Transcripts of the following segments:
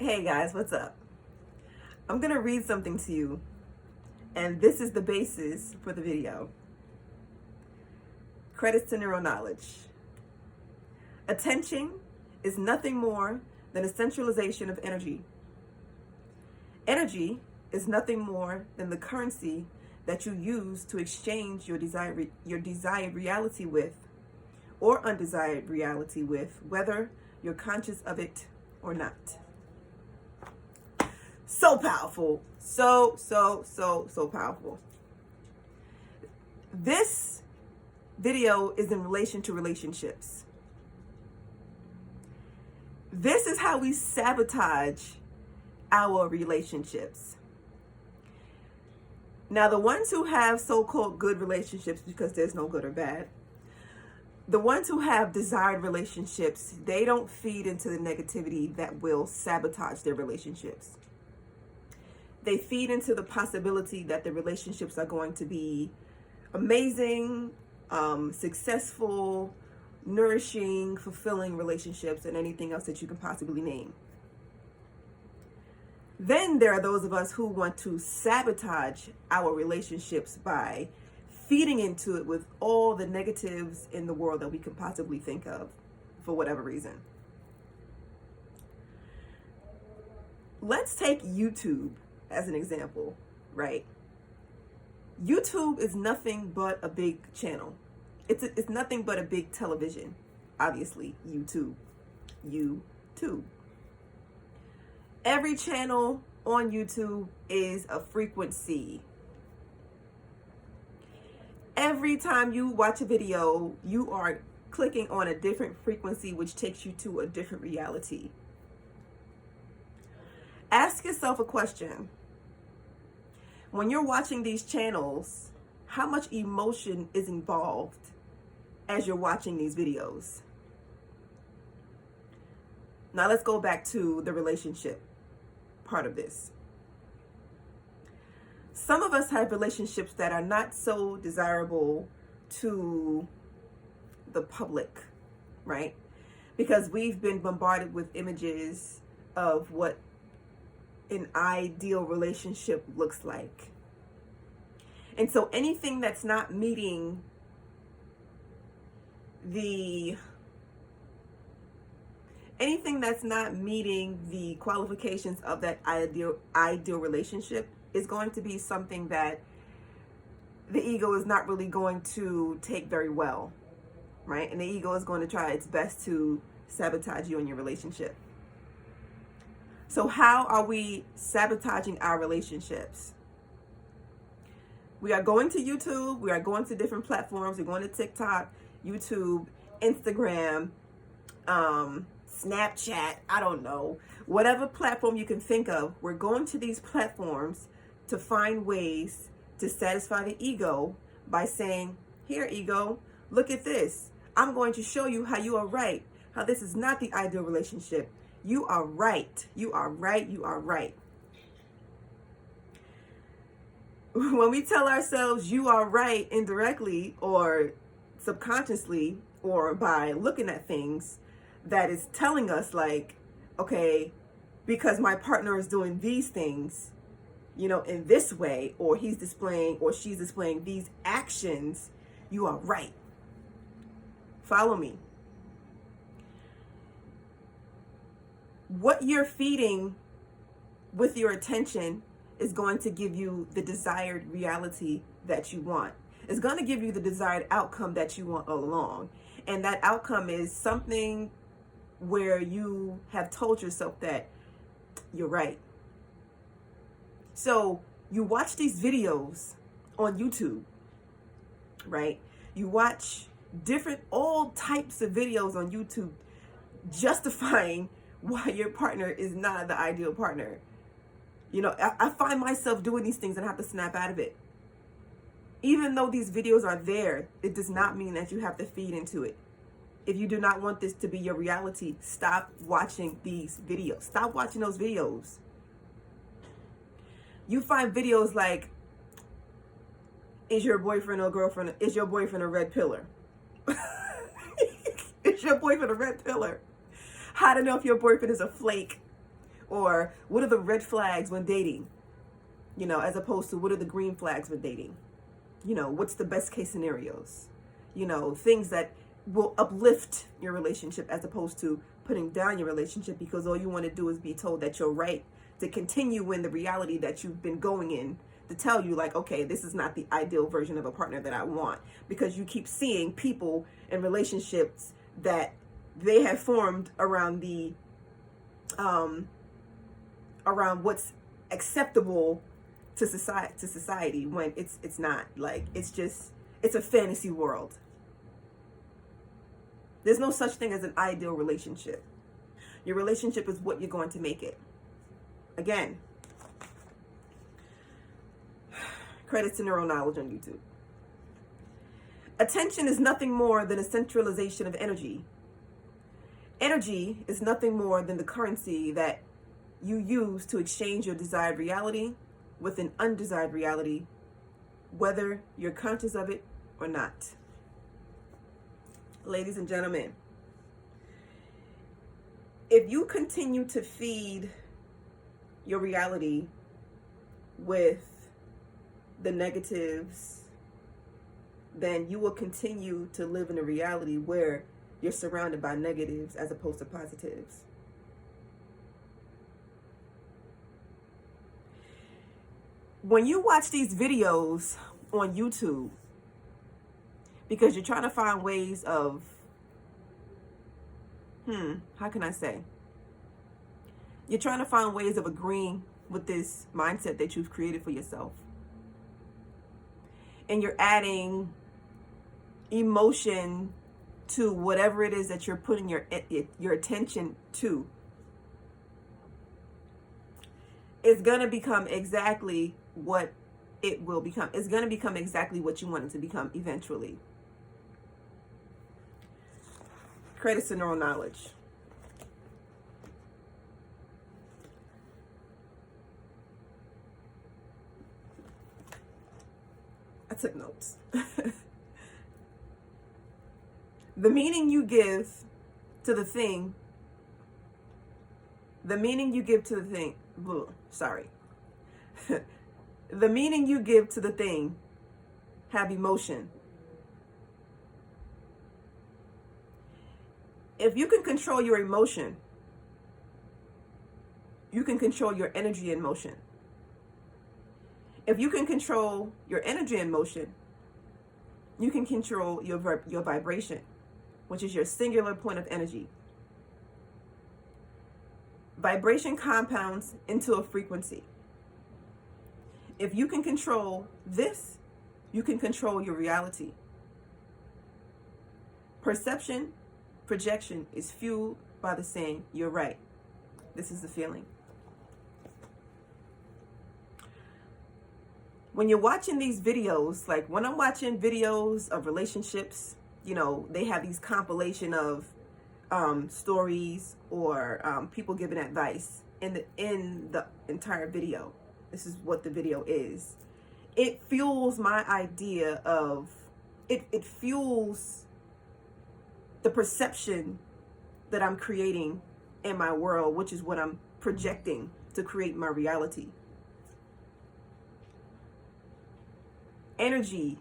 Hey guys, what's up? I'm gonna read something to you, and this is the basis for the video. Credits to neural knowledge. Attention is nothing more than a centralization of energy. Energy is nothing more than the currency that you use to exchange your desired reality with, or undesired reality with, whether you're conscious of it or not. So powerful. So powerful. This video is in relation to relationships. This is how we sabotage our relationships. Now, the ones who have so-called good relationships, because there's no good or bad, the ones who have desired relationships, they don't feed into the negativity that will sabotage their relationships. They feed into the possibility that the relationships are going to be amazing, successful, nourishing, fulfilling relationships, and anything else that you can possibly name. Then there are those of us who want to sabotage our relationships by feeding into it with all the negatives in the world that we can possibly think of for whatever reason. Let's take YouTube as an example, right? YouTube is nothing but a big channel. It's nothing but a big television. Obviously, YouTube. Every channel on YouTube is a frequency. Every time you watch a video, you are clicking on a different frequency, which takes you to a different reality. Ask yourself a question. When you're watching these channels, how much emotion is involved as you're watching these videos? Now let's go back to the relationship part of this. Some of us have relationships that are not so desirable to the public, right? Because we've been bombarded with images of what an ideal relationship looks like. And so anything that's not meeting the qualifications of that ideal relationship is going to be something that the ego is not really going to take very well, right? And the ego is going to try its best to sabotage you in your relationship. So how are we sabotaging our relationships? We are going to YouTube. We are going to different platforms. We're going to TikTok, YouTube, Instagram, Snapchat, I don't know. Whatever platform you can think of, we're going to these platforms to find ways to satisfy the ego by saying, here, ego, look at this. I'm going to show you how you are right, how this is not the ideal relationship. You are right. You are right. You are right. When we tell ourselves you are right indirectly or subconsciously or by looking at things, that is telling us like, okay, because my partner is doing these things, in this way, or he's displaying or she's displaying these actions, you are right. Follow me. What you're feeding with your attention is going to give you the desired reality that you want. It's going to give you the desired outcome that you want all along. And that outcome is something where you have told yourself that you're right. So you watch these videos on YouTube, right? You watch all types of videos on YouTube justifying why your partner is not the ideal partner. I find myself doing these things and I have to snap out of it. Even though these videos are there, it does not mean that you have to feed into it. If you do not want this to be your reality, stop watching these videos. Stop watching those videos. You find videos like, is your boyfriend or girlfriend, is your boyfriend a red pillar? Is your boyfriend a red pillar? How to know if your boyfriend is a flake Or what are the red flags when dating? You know, as opposed to what are the green flags when dating? You know, what's the best case scenarios? You know, things that will uplift your relationship as opposed to putting down your relationship, because all you want to do is be told that you're right, to continue in the reality that you've been going in, to tell you like, okay, this is not the ideal version of a partner that I want, because you keep seeing people in relationships that they have formed around the around what's acceptable to society when it's not. Like, it's a fantasy world. There's no such thing as an ideal relationship. Your relationship is what you're going to make it. Again, credits to Neural Knowledge on YouTube. Attention is nothing more than a centralization of energy. Energy is nothing more than the currency that you use to exchange your desired reality with an undesired reality, whether you're conscious of it or not. Ladies and gentlemen, if you continue to feed your reality with the negatives, then you will continue to live in a reality where you're surrounded by negatives as opposed to positives. When you watch these videos on YouTube, because you're trying to find ways of, how can I say? You're trying to find ways of agreeing with this mindset that you've created for yourself. And you're adding emotion to whatever it is that you're putting your attention to. It's going to become exactly what it will become. It's going to become exactly what you want it to become eventually. Credits to Neural Knowledge. I took notes. The meaning you give to the thing, the meaning you give to the thing, the meaning you give to the thing have emotion. If you can control your emotion, you can control your energy and motion. If you can control your energy and motion, you can control your vibration, which is your singular point of energy. Vibration compounds into a frequency. If you can control this, you can control your reality. Perception, projection is fueled by the saying, "You're right. This is the feeling." When you're watching these videos, like when I'm watching videos of relationships, you know, they have these compilation of stories or people giving advice in the entire video. This is what the video is. It fuels my idea of it fuels the perception that I'm creating in my world, which is what I'm projecting to create my reality. Energy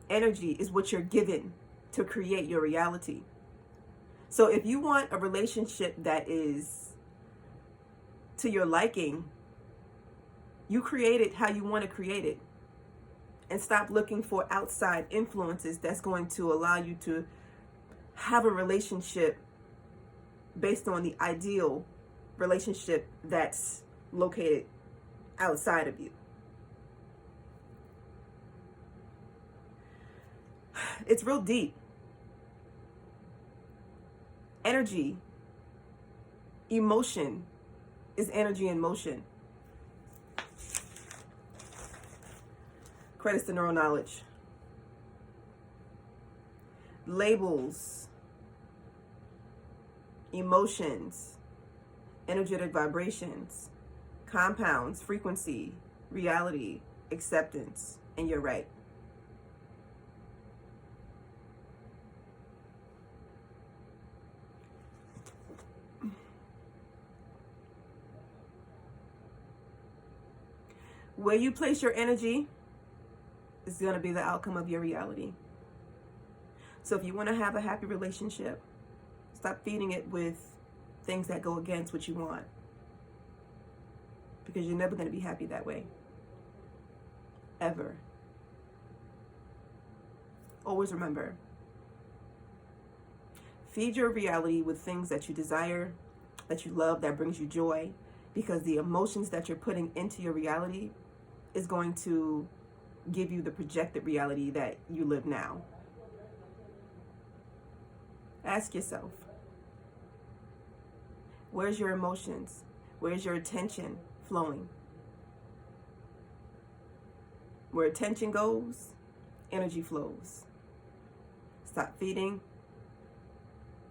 is what you're given to create your reality. So if you want a relationship that is to your liking, you create it how you want to create it. And stop looking for outside influences that's going to allow you to have a relationship based on the ideal relationship that's located outside of you. It's real deep. Energy, emotion is energy in motion. Credits to Neural Knowledge. Labels, emotions, energetic vibrations, compounds, frequency, reality, acceptance, and you're right. Where you place your energy is going to be the outcome of your reality. So if you want to have a happy relationship, stop feeding it with things that go against what you want, because you're never going to be happy that way. Ever. Always remember, feed your reality with things that you desire, that you love, that brings you joy, because the emotions that you're putting into your reality is going to give you the projected reality that you live now. Ask yourself, where's your emotions? Where's your attention flowing? Where attention goes, energy flows. Stop feeding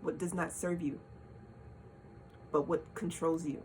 what does not serve you, but what controls you.